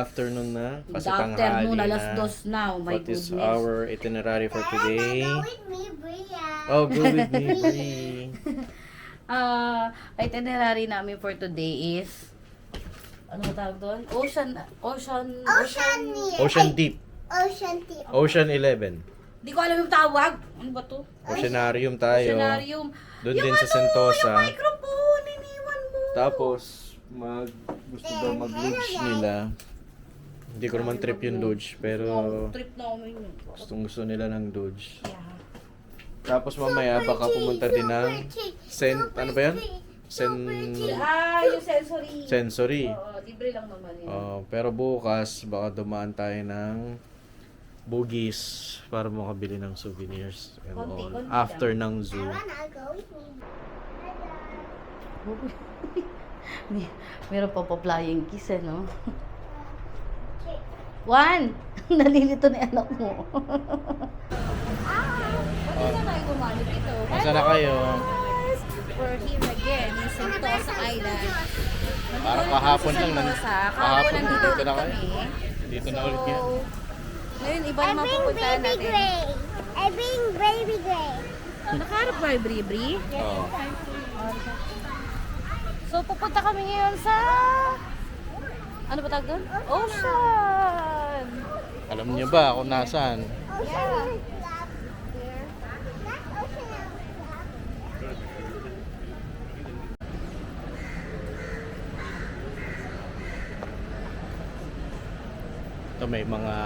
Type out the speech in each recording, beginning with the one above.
afternoon na. Kasi Afternoon, tanghali na. alas 2 na. Oh my What is goodness. our itinerary for today? Go with me, Bria. Oh, go with me, Brie. Itinerary namin for today is ano tawag doon? Ocean Ocean Deep. Ocean tea. Ocean 11. Di ko alam yung tawag. Ano ba to? Oceanarium tayo. Oceanarium. Doon Yung din sa Sentosa. Yung microphone, iniwan mo. Tapos, gusto daw mag-luge nila. Hindi ko naman trip yung Doge, pero Trip namin yun. gustong gusto nila ng Doge. Yeah. Tapos mamaya baka pumunta din ng ano ba yan? Yung sensory. Sensory. Oo, libre lang naman yun. Pero bukas baka dumaan tayo ng Bugis para makabili ng souvenirs and Konti, all. konti After ng zoo. Wanna go with me. Meron pa flying kiss eh, no? Juan! Nalilito na yung anak mo. Pwede na tayo gumamit ito. Nasaan na kayo? Guys! We're here again in Sentosa Island. Parang kahapon lang. Kahapon nandito dito na kayo. kami. Dito na ulit yan. Ngayon, iba I naman bring pupuntahan baby natin. gray. I bring baby gray. Nakaharap ba yung Bri-Bri? Oo. So, pupunta kami ngayon sa... Ano ba tawag doon? Ocean! Alam niyo ba kung nasaan? Ocean is up there. That's ocean is up. Ito may mga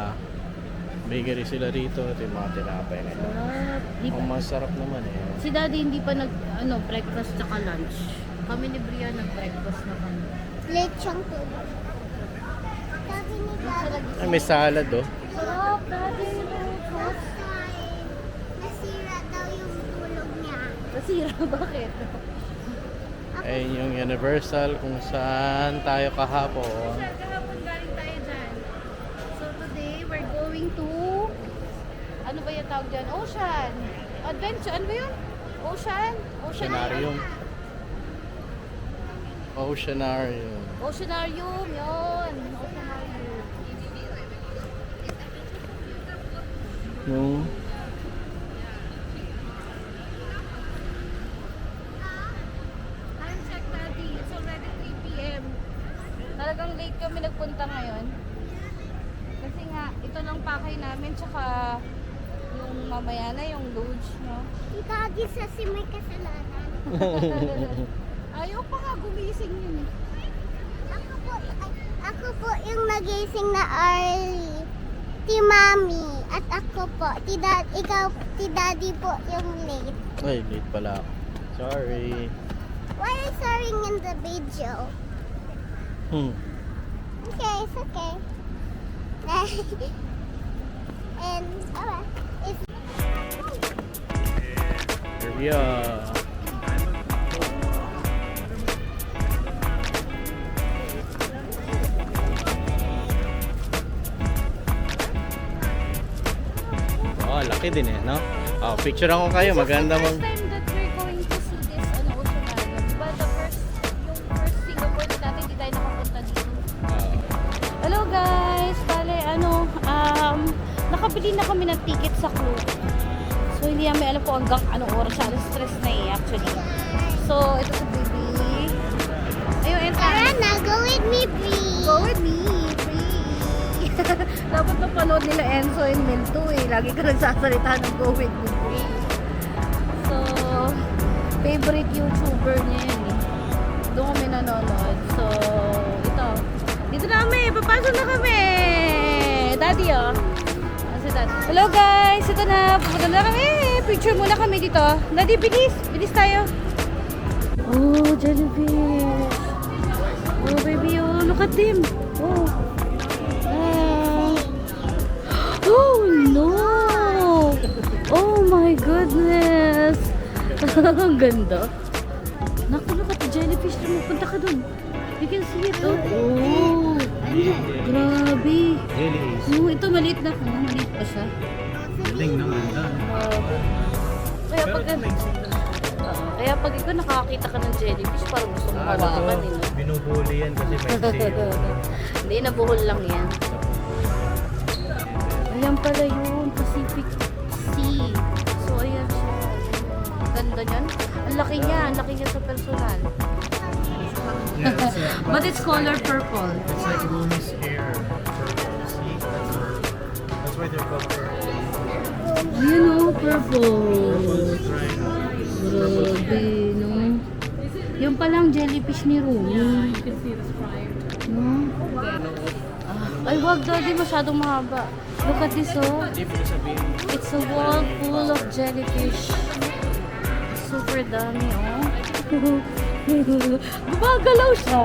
bakery sila rito. Ito yung mga tinapay nila. Di Ang masarap naman eh. Si Daddy hindi pa breakfast tsaka lunch. Kami ni Bria nag-breakfast na kami. Lechong tubo. Sabi ni Daddy. Ay, may salad oh. Sarap, Daddy! Nasira daw yung tulog niya. Nasira, bakit? Ayun yung Universal kung saan tayo kahapon. Kahapon galing tayo dyan. So today, we're going to... Ano ba yung tawag dyan? Ocean! Adventure! Ano ba yun? Ocean? Oceanarium. Oceanarium. Oceanarium! Yun! Oceanarium. No. Time check, Daddy. It's already 3 p.m. Talagang late kami nagpunta ngayon. Kasi nga, ito lang pakay namin, tsaka yung mamaya na, yung luge, no? Si Daddy sa si may kasalanan. Ayaw pa nga gumising yun eh. Ako po yung nagising na early. Ti Mami. At ako po. Ti Daddy po yung late. Ay, late pala ako. Sorry. Why are you starring in the video? Okay, it's okay. And, alright. It's Here we are. Oh, laki din eh, no? Oh, picture ako kayo. Maganda mong... First time that we're going to see this, Oceanarium. Diba yung first Singapore na natin, hindi tayo nakapunta dito. Hello guys! Bale, nakabili na kami ng ticket sa Klook. So, hindi namin alam po hanggang anong oras. Alas stress na eh, actually. So, ito si baby. Ayun, entrance. Arana, go with me, please. Go with me, free. Dapat napanood nila Enzo and Mel eh. Lagi ka nagsasalita ng go with me, free. So, favorite YouTuber niya yan eh. Doon kami nanonood. So, ito. Dito na kami. Papasok na kami. Daddy, oh. Si Daddy. Hello guys. Ito na. Pupunta na kami. Picture muna kami dito. Daddy, bilis. Bilis tayo. Oh, jellyfish. Oh, baby. Oh, look at them. Oh. Oh, no. Oh, my goodness. Ang ganda. Naku, look at the jellyfish. Punta ka dun. You can see it. Oh, oh. Grabe. Jellies. Oh, ito maliit na. Oh, maliit pa siya. Galing naman. Kaya pag... Kaya pag ikaw nakakakita ka ng jellyfish, parang gusto mong hawakan eh. No? Binubuli yan kasi may sale. Hindi, nabuhol lang yan. Ayan pala yun, Pacific Sea. So, ayan siya. Ganda niyan. Ang laki niya sa personal. Yeah, it's But it's color purple. like Rooney's hair. Purple. See? That's why they're called purple. Ayan o, purple. Purple's dry now. Grabe, no? Yung palang jellyfish ni Rooney. No? Ay, wag daddy, masyadong mahaba. Look at this, oh. Hindi mo sabihin. It's a world full of jellyfish. Super dami, oh. Gumagalaw siya.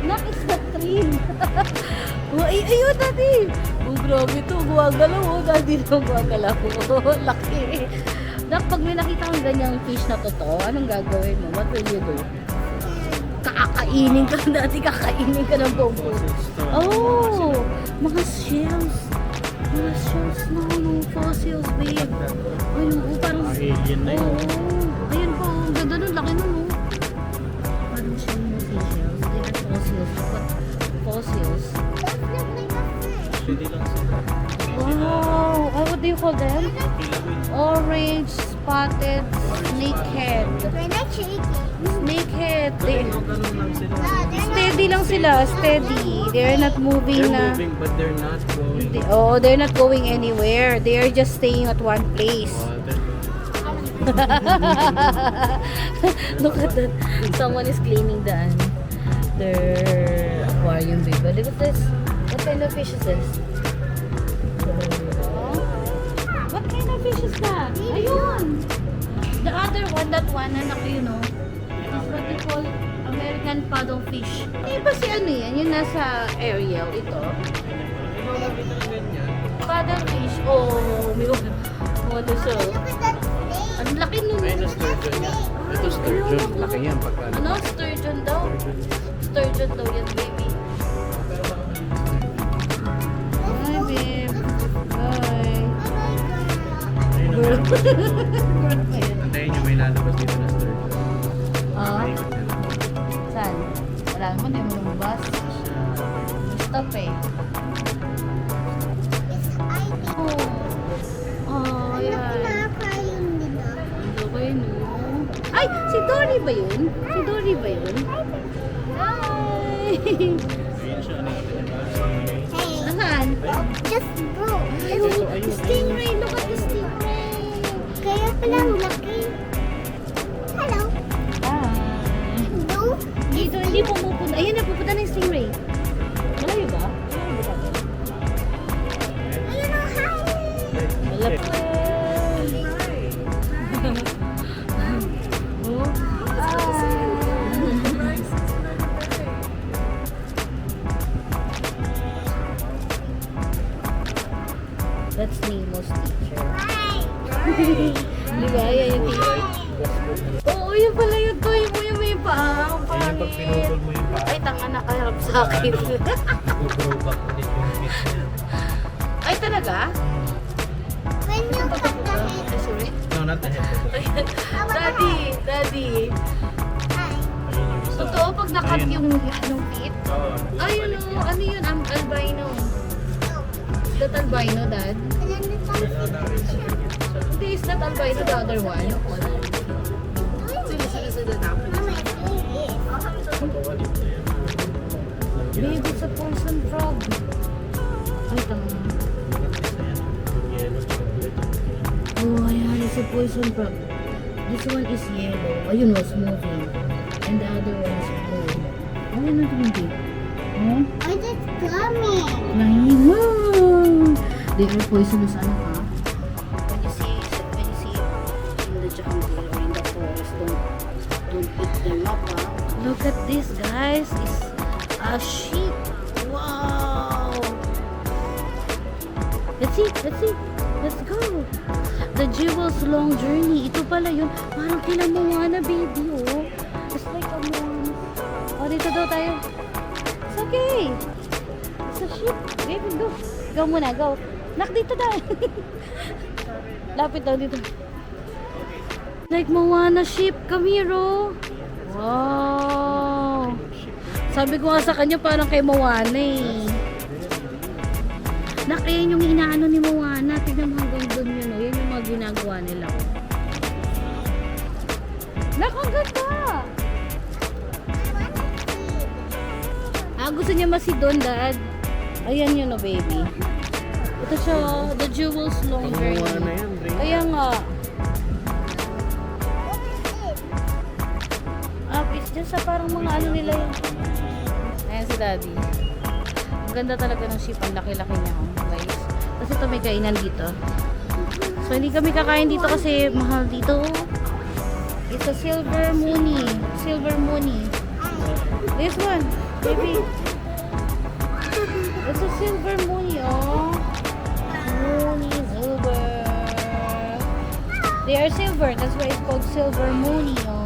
Nak, it's the train. Ayun, daddy. Oh, grabe to. Gumagalaw, oh. Daddy na gumagalaw. Laki. Nak, pag may nakita kang ganyang fish na totoo, anong gagawin mo? What will you do? Kakainin ka, dati kakainin ka ng buong puso. Oh, mga shells. Mga shells na, no, fossils, babe. Ay, oo, parang... Alien na yun. Oo, ayun po, ang ganda nun, laki nun, no. Parang shell mo seashells. They are fossils. But fossils. Hindi lang sila. Wow, what do you call them? Orange spotted snakehead. When I shake it. Snakehead. They, Ganun lang sila. steady lang sila, steady. They're not moving They're na. moving but they're not going. They're not going anywhere. They are just staying at one place. Look at that. Someone is cleaning their aquarium, baby. Look at this. What kind of fish is this? What kind of fish is that? Ayun! The other one, that one, anak, you know, is what they call American paddlefish. Di ba si ano yan? Yung nasa Ariel, ito. Paddlefish. Oh, may ano siya. Look at that snake. Ang laki nun. Ayun na sturgeon yan. Ito sturgeon. Laki yan pagka. Ano? Sturgeon daw? Sturgeon daw yan, baby. Hi, babe. Bye. Ayun na meron pa dito. Bird pa yun. Antayin nyo may lalabas dito na sturgeon. Ah, Ikot nila. saan? Wala naman, di mo lumabas. Stop eh. Oh, Ano yan. pinaka-aquarium nila? Ando kayo, no? Ay! Si Dory ba yun? Si Dory ba yun? Hi! Ayun siya. Ano yung pinag-aaral? Hey, Asan? just bro. Ayun, stingray! Look at the stingray! Kaya palang laki. Hello. Hi! No? Dito, hindi pumupunta. Ayun na, pupunta na yung stingray. Malayo ba? Malayo ba natin? Ayun ang hi. Wala pa. Oh. That's Nemo's teacher. Hi. Di ba? Yan yung teacher. Oo, yun pala yung toy mo yung may paa. Ang Ayun pag pinutol pangit. mo yung paa. Ay, tanga na kaharap sa akin. Nag-grow back ulit yung fish niya. Ay, talaga? When you cut the head. Ay, sorry. No, not the head. Daddy. Hi. Ayun yung isa. Totoo, pag nakat Ayun. yung feet. Oo. Ayun o, ano yun? Albino. That albino, Dad? Hindi, is that albino the other one? Babe, it's a poison frog. Ay, tama. Oh, ayan, it's a poison frog. This one is yellow. Ayun was moving. And the other one is blue. Ayun na hindi. Oh? I just coming. Flying. Wow! They are poisonous, ano ka? When you see in the jungle or in the forest, don't pick them up, ha? Look at this, guys. It's a sheep. Wow! Let's see. Let's go. The Jewel's Long Journey. Ito pala yun. Parang kila Moana, baby, oh. It's like a Moana. Oh, dito daw tayo. It's okay. It's a sheep. Baby, go. Go muna, go. Nak, dito daw. Lapit daw dito. Like Moana ship. Come here, oh. Wow. Sabi ko nga sa kanya parang kay Moana eh. Yan yung inaano ni Moana. Tignan mo hanggang doon yun, oh. Yan yung mga ginagawa nila. Ang ganda! Gusto niya masidon, Dad. Ayan yun, oh, baby. Ito siya, the jewels longer. Moana yan, Ring. Kaya nga. It's just parang mga ano nila yun. Ayan si Daddy. Ang ganda talaga ng ship. Ang laki-laki niya, oh, guys. Tapos ito may kainan dito. So, hindi kami kakain dito kasi mahal dito. It's a silver moony. Silver moony. This one, baby. It's a silver moony, oh. Moony, silver. They are silver. That's why it's called silver moony, oh.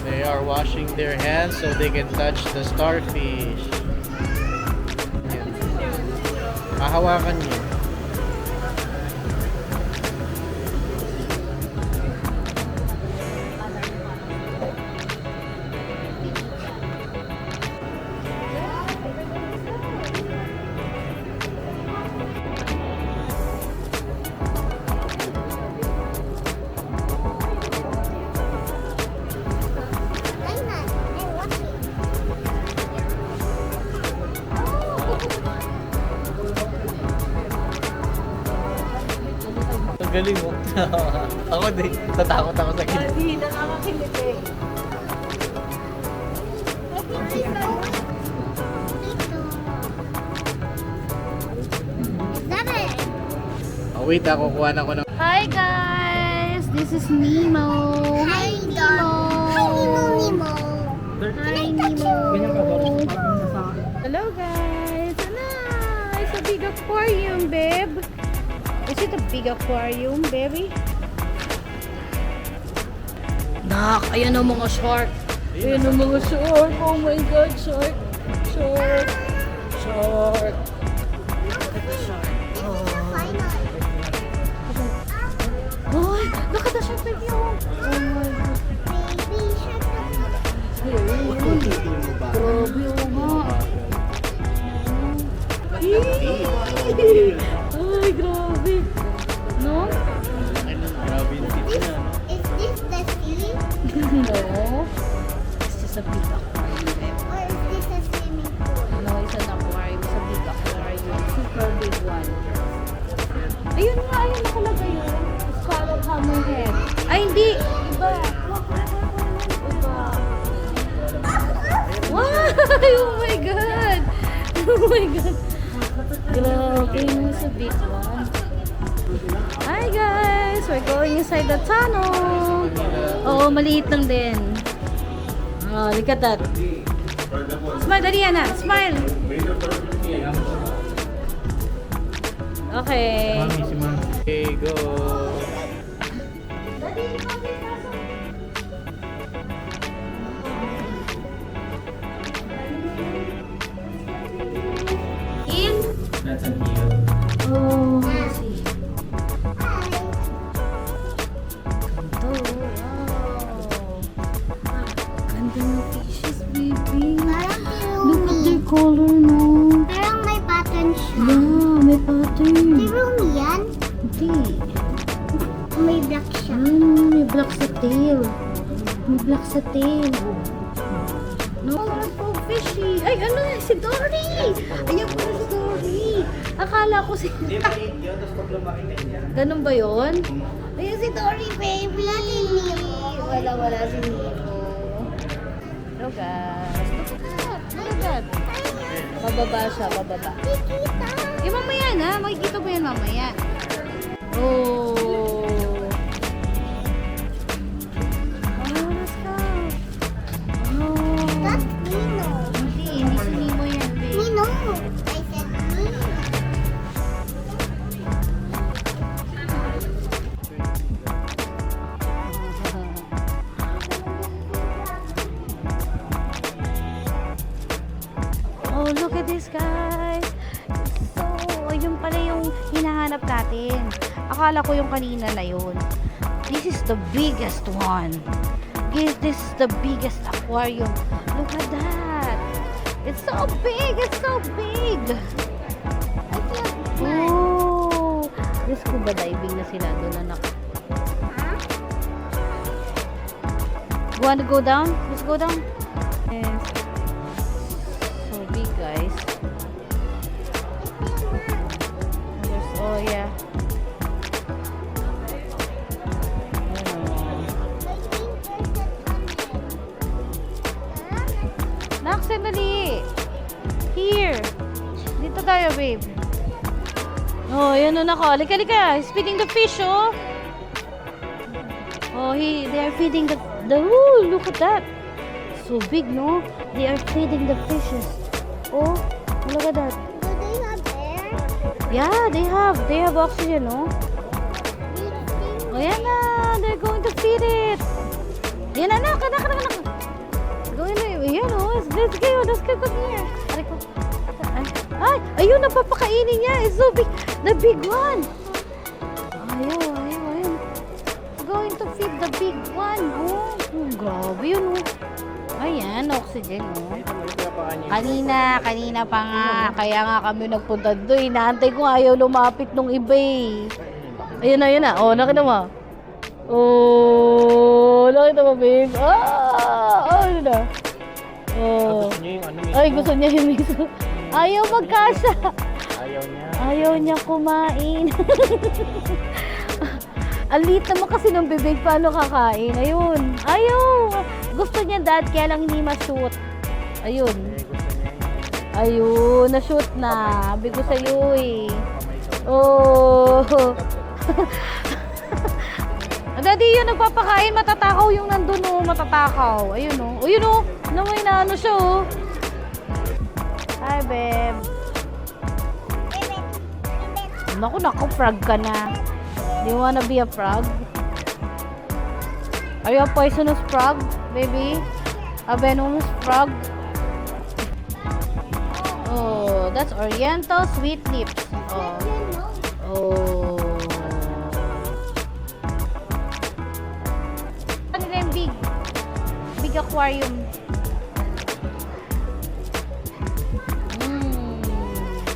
They are washing their hands so they can touch the starfish. Yan. Hahawakan niyo. Ang galing mo. Ako din. Tatakot ako sa gilid. Daddy, nakakakilig eh. Oh, wait, ako kuha na ko ng... Hi guys! This is Nemo. Hi, Nemo. Hi, Nemo. Hi, Nemo. Hello guys! Hello! It's a big aquarium, babe. Is it a big aquarium, baby? Nak, ayan ang mga shark. Ayan ang mga shark. Oh my God, shark. Shark. Shark. Ay, look at the shark baby. Oh my God. Grabe, oh nga. Ay, grabe. No? Grabe yung tip niya. Is this the sea? No. It's just a big aquarium. Or is this a swimming pool? No, it's an aquarium. It's a big aquarium. Super big one. Ayun nga, ayun nakalagay yun. Scarlet hammerhead. Ay, hindi. Iba. Iba. Wow! Oh my God! Oh my God! Grabe, it's a big one. Hi guys! We're going inside the tunnel. Oo, maliit lang din. Oh, look at that. Smile, dali Yana. Smile. Okay. Mami, si Mami. Okay, go. In. That's an eel. Oh, let's see. Oh, wow. Ganda ng fishes, baby. Parang Look at tirumi. their color, no? Parang may pattern siya. Yeah, may pattern. Tirumi yan? Hindi. May black siya. May black sa tail. May black sa tail. No, it's so fishy. Ay, ano yan? Si Dory! Ayan po si Dory. Akala ko si... Ganun ba yun? Ayan si Dory, baby! Wala si Nemo. Hello, guys. Look at that. Look at that. Pababa siya, pababa. Eh, mamaya na. Makikita mo yan mamaya. Oh. Let's go. Oh. That's Nino. Hindi si Nemo yan, babe. Nino. I said Nino. look at this, guys. So, yun pala yung hinahanap natin. Akala ko yung kanina na yun. This is the biggest one. This is the biggest aquarium. Look at that. It's so big. It's so big. I feel smart. Oh, this scuba diving na sila doon, anak. Huh? You want to go down? Let's go down. Yes. So big, guys. Oh, yeah. Nak, sandali. Here. Dito tayo, babe. Oh, yan na nako. Lika. He's feeding the fish, oh. Oh, they are feeding the oh, look at that. So big, no? They are feeding the fishes. Oh, look at that. Do they have air? Yeah, they have oxygen, no? Big thing. Oh, yan na. They're going to feed it. Yan na, anak. Going na, yan, oh. Let's go, come here. Aray ko. Ay, ayun, napapakainin niya. It's so big. The big one. Ayun. Going to feed the big one. Oh, grabe yun, oh. Ayan, oxygen, oh. Kanina pa nga. Kaya nga kami nagpunta doon. Inaantay ko ayaw lumapit nung iba eh. Ayun na. Oh, nakita mo. Oh, nakita mo, babe. Ano na? Oh. Gusto niya yung miso. Ayaw magkasa. Ayaw niya kumain. Ang liit naman kasi ng bibig. Paano kakain? Ayun. Ayaw. Gusto niya, dad, kaya lang hindi ma-shoot. Ayun. Na-shoot na. Sabi ko sa'yo eh. Oh. Daddy, yun, nagpapakain. Matatakaw yung nandun, oh. Matatakaw. Ayun, oh. Ayun, oh. Namay na ano siya, oh. Hi, babe. Naku, frog ka na. Do you wanna be a frog? Are you a poisonous frog, baby? A venomous frog? Oh, that's Oriental sweet lips. Oh. Ano na yung big aquarium?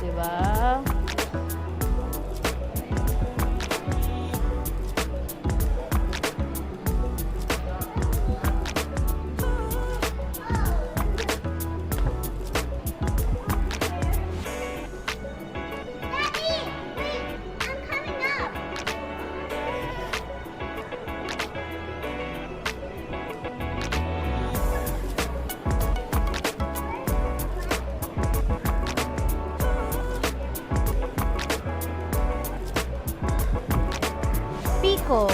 Diba? Daddy, wait. I'm coming up. Pico.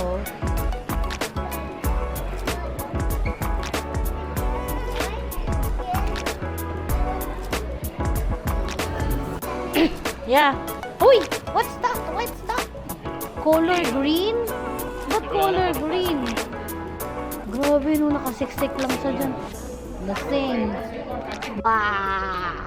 Yeah. Uy! What's that? Color green? What color green? Grabe, no, nakasiksik lang siya dyan. Lasing. Ah!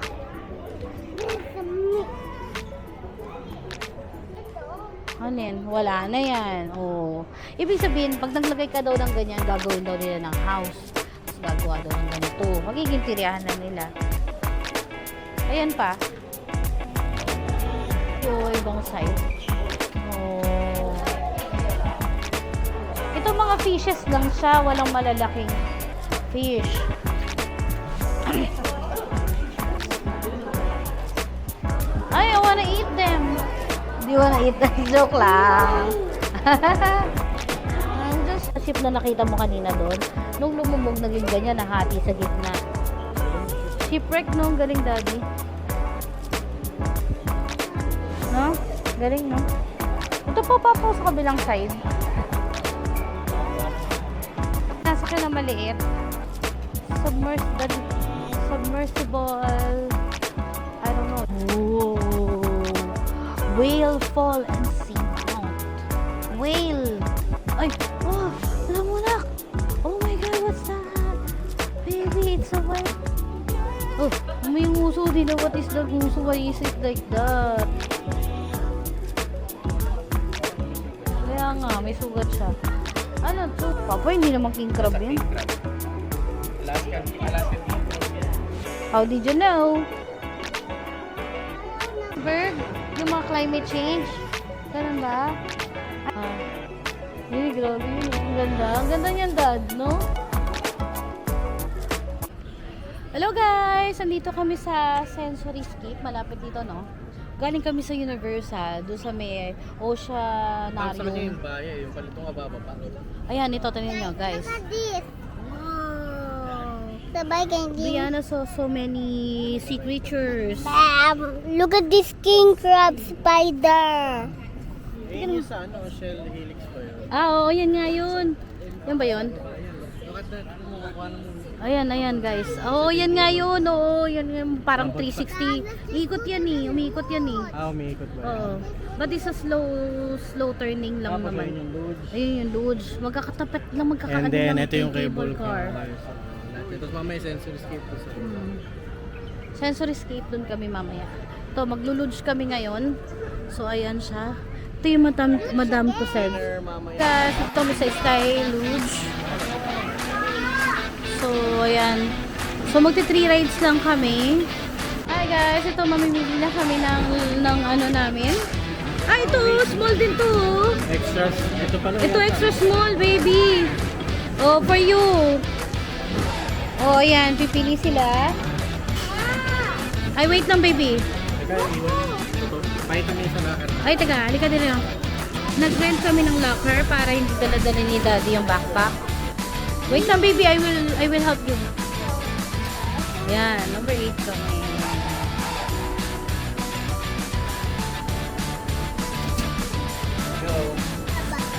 Ano yan? Wala na yan. Oh. Ibig sabihin, pag naglagay ka daw ng ganyan, gagawin daw nila ng house. Tapos gagawa daw ng ganito. Magiging tiriyahan na nila. Ayan pa. Yung ibang side. Oh. Ito mga fishes lang siya. Walang malalaking fish. Ay, I wanna eat them. Do you wanna eat them? Joke lang. Just ship na nakita mo kanina doon. Nung lumubog naging ganyan, nahati sa gitna. Shipwreck, no? Galing, daddy. No? Galing, no? Ito pa sa kabilang side. Nasa ka na maliit. Submersible. I don't know. Ooh. Whale fall and sea mount. Whale. Ay, oh, alam mo na. Oh my God, what's that? Baby, it's a whale. Oh, May nguso din. What is the nguso? Why is it like that? Kaya nga, may sugat siya. Ano to? Papa, hindi naman king crab yan. Alaskan. How did you know? Bird, yung mga climate change. Ganun ba? Grabe yun. Ang ganda. Ang ganda niyan, Dad, no? Hello guys! Andito kami sa Sensoryscape. Malapit dito, no? Galing kami sa Universal. Doon sa may Saan sa kanya Oceanarium. yung bayan? Yung palitong kababa. Ayan, ito. Tingnan nyo, guys. Look at this. Wow. Sabay candy. Brianna saw so many sea creatures. Look at this king crab spider. Ayun yung sa shell helix pa yun. Ah, oo, yan nga yun. Yan ba yun? Look at that. Kumukuha ng Ayan guys. Oo, yan nga yun. Oo, yan yung parang 360. Ikot yan eh. Umiikot yan eh. umiikot ba? Oo. But it's a slow turning lang naman. Yung luge. Ayun yung luge. Magkakatapat lang, And magkakatapat then, lang ito yung cable car. car. Tapos mamaya sensor escape ko sa Sensoryscape dun kami mamaya. Ito, maglo-luge kami ngayon. So, ayan siya. Ito yung Madame Tussauds. mamaya. Kasi ito kami sa Sky Luge. So, ayan. So, magti-3 rides lang kami. Hi guys, ito mamimili na kami ng ano namin. Ah, ito, small din to. Extras. Ito pala. Ito extra small, baby. Oh, for you. Oh, ayan, pipili sila. Ay, wait lang, baby. Teka, iwan. Ito. Pakita mo yung sa lakad. Ay, taga, halika din lang. Nag-rent kami ng locker para hindi dala-dala ni Daddy yung backpack. Wait lang, baby. I will help you. Yan, number 8 kami.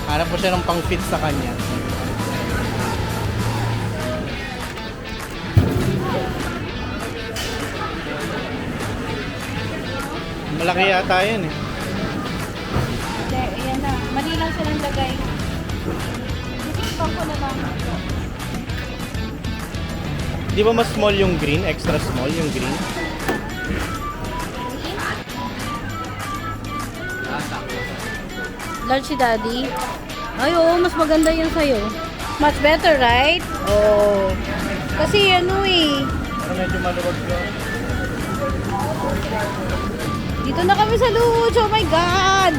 Hanap mo siya ng pang-fit sa kanya. Malaki yata yan eh. Hindi, ayan na. Mali lang silang lagay. Isipan ko na lang. Di ba mas small yung green? Extra small yung green? Large si Daddy. Ay, oo, mas maganda yan sa'yo. Much better, right? Oh. Kasi ano eh. Pero medyo maluwag ko. Dito na kami sa Luge. Oh my God.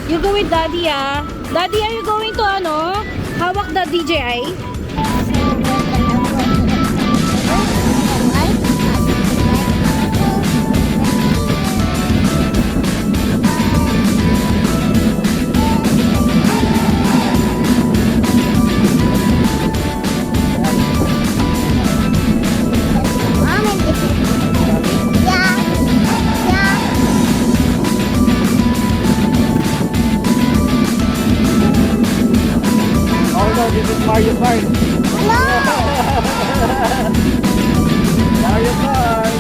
You go with Daddy, ah. Daddy, are you going to ano? Hawak the DJI? Oh no, this is Mario Kart. Mario Kart.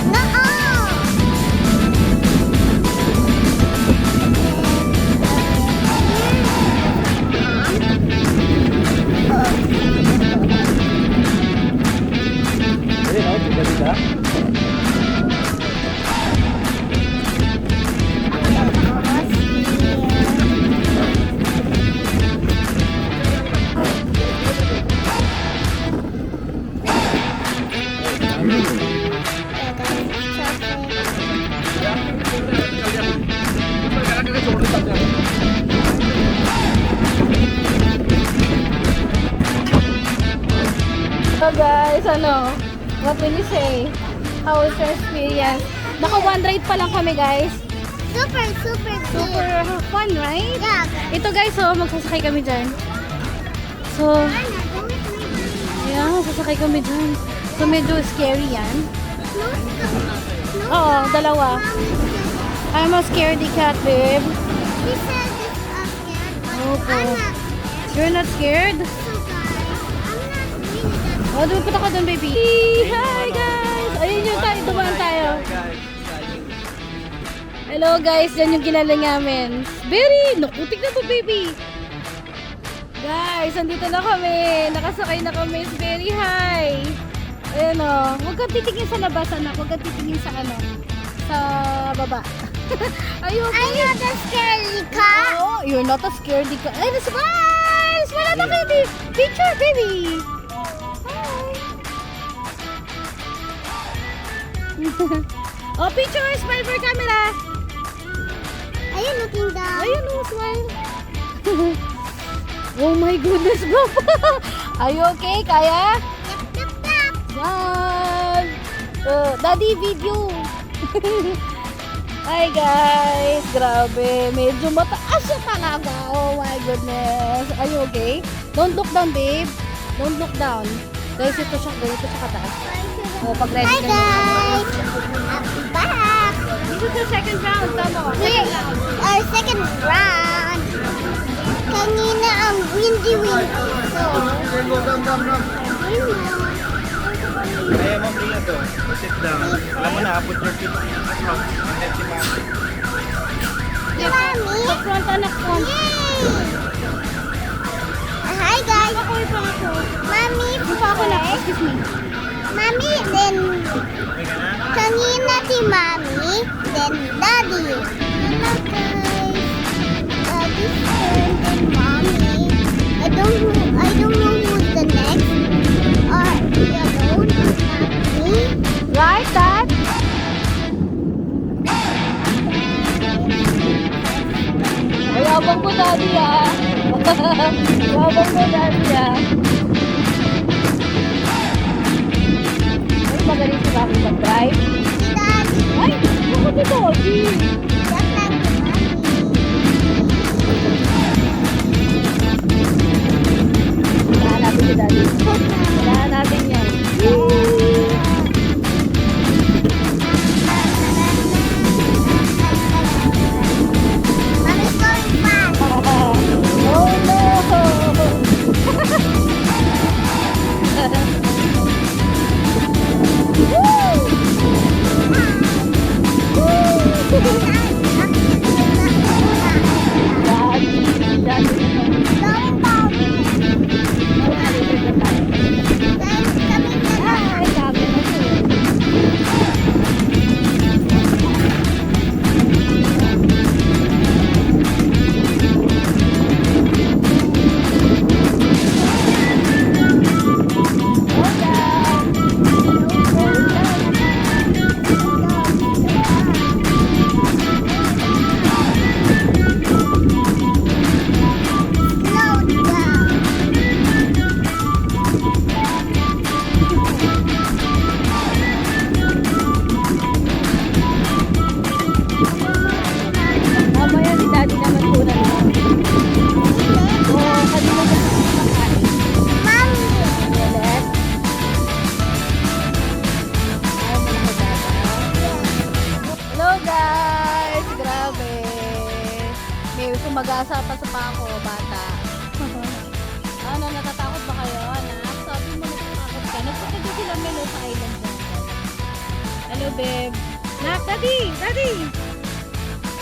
Ayun oh, ganda. So guys, ano? What will you say? How was your experience? Naka one ride pa lang kami, guys. Super Super fun, right? Yeah. Ito guys, so magsasakay kami dyan. So, ayan, sasakay kami dyan. So, medyo scary yan. Oo, dalawa. I'm a scaredy cat, babe. He said it's scared, but Opo. I'm not scared. You're not scared? I'm not really that Oh, doon punta ka doon, baby. Hi, guys! Ayun yung tayo, dumaan tayo. Hello, guys. Yan yung kilala namin. Berry! Nakutik na to, baby. Guys, andito na kami. Nakasakay na kami. Berry, hi! Ayan o. Huwag kang titingin sa labas, anak. Huwag kang titingin sa ano. Sa baba. Are you okay? I'm not a scary cat. Oh, you're not a scaredy cat. Ay, smile! Smile na baby! Picture, baby! Hi! Oh, picture! Smile for camera! Are you looking down? Ayun o, smile! Oh my goodness, Papa! Are you okay? Kaya? Yap, yap, yap. Smile! Daddy, video! Hi guys! Grabe! Medyo mataas siya talaga! Oh my goodness! Are you okay? Don't look down, babe! Don't look down! Guys, ito siya kataas. Oh, pag ready Hi ka guys! I'm back! This is the second round, tama ko. Here, our second round. Kanina ang windy. So, Kaya mo Mia to. Sit down. Alam mo na, put your feet on the front. And then si Mami. Mami. Front anak front. Yay! Hi guys. Mami, Excuse me. Mami, then kanina si Mami, then Daddy. Hello guys. Daddy's turn, then Mami. I don't know who's the next. Or you alone, Mami. Right, Dad? Ay, abang ko, Daddy, ah. Abang ko, Daddy, ah. Ay, magaling si Mami mag-drive. Si Daddy. Ay, ako si Daddy. Just like Mami. Kailangan natin si Daddy. Kailangan natin yan. Mami's going fast. Oh, mamaya si Daddy naman po na lang. Oh, kanina ka kumakain. Ulit. Ayaw mo na ko, Dada. Hello guys! Grabe! May sumagasa pa sa pako, bata. Ano, natatakot ba kayo, anak? Sabi mo natatakot ka. Nagpunta din sila Melo sa island mo. Hello, babe. Nak, Daddy! Daddy!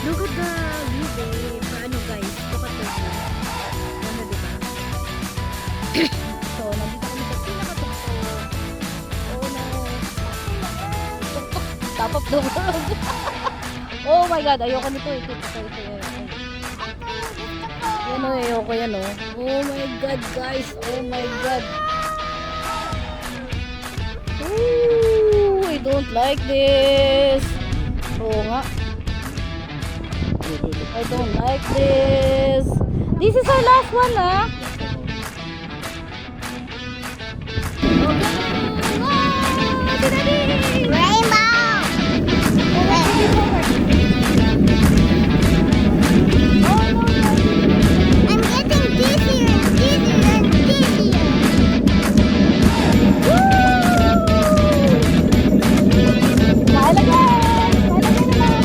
Look at the view, babe. Ano, guys? Look at the view. Ano, diba? So, nandito kami sa pinakatuktok. Oh, no. Tuktok. Top of the world. Oh my God. Ayoko nito. Ito. Yan o, ayoko yan o. Oh my God, guys. Oh my God. Ooh, I don't like this. Oo nga. I don't like this. This is our last one, ah. Rainbow! I'm getting dizzier and dizzier and dizzier. Smile again! Smile again naman!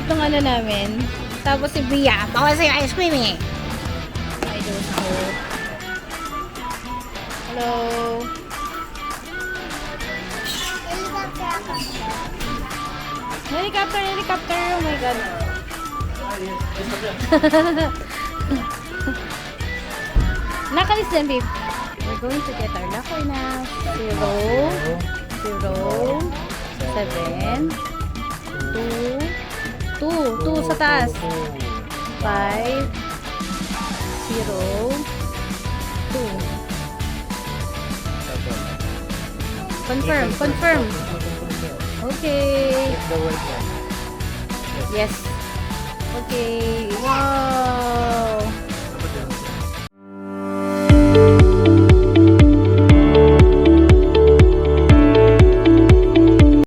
tong ano namin. Tapos si Bria, bawal sa'yo ice cream eh. I don't know. Hello? Helicopter ako. Helicopter, helicopter. Oh my God. Nakalis din, babe. We're going to get our locker na. 0, 0, 7, 2, 2 sa taas. 5, 0, 2. Confirm, confirm. Okay. The word one. Yes. Okay. Wow.